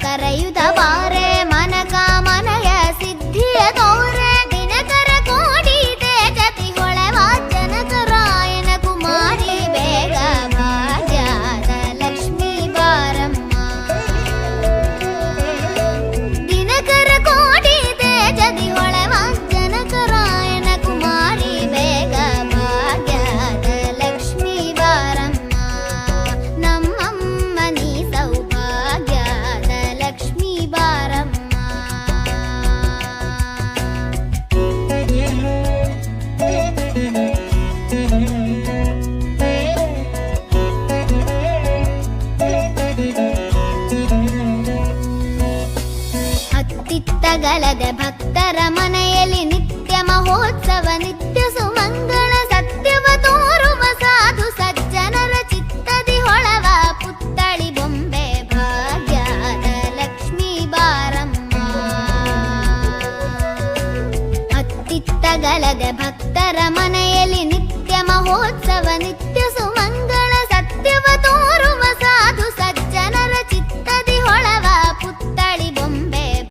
ಕರೆಯುದ ಬಾರೆ ಮನಕ ಮನಯ ಸಿದ್ಧಿಯ ತೋರೆ ದಿನಕರ ಕೋಟಿ ತೇಜತಿ ಹೊಳೆವ ಜನಕರಾಯನ ಕುಮಾರಿ ಬೇಗ ಭಾಗ್ಯದ ಲಕ್ಷ್ಮೀ ಬಾರಮ್ಮ ದಿನಕರ ಕೋಟಿ ತೇಜತಿ ಹೊಳೆವ ಜನಕರಾಯನ ಕುಮಾರಿ ಬೇಗ ಭಾಗ್ಯದ ಲಕ್ಷ್ಮೀ ಬಾರಮ್ಮ ನಮ್ಮಮ್ಮ ನೀ ಸೌಭಾಗ್ಯದ ಲಕ್ಷ್ಮೀ ಬಾರಮ್ಮ ಹತ್ತಿತ್ತಗಲದೆ ಭಕ್ತರ ಮನೆಯಲ್ಲಿ ನಿತ್ಯ ಮಹೋತ್ಸವ ನಿತ್ಯ ಸುಮಂಗಳ ಸತ್ಯವ ತೋರುವ ಸಾಧು ಸಜ್ಜನರ ಚಿತ್ತದಿ ಹೊಳವ ಪುತ್ತಳಿ ಬೊಂಬೆ ಭಾಗ್ಯದ ಲಕ್ಷ್ಮೀ ಬಾರಮ್ಮ ಹತ್ತಿತ್ತಗಲದೆ ಭಕ್ತರ ಮನೆಯಲ್ಲಿ ನಿತ್ಯ ಮಹೋತ್ಸವ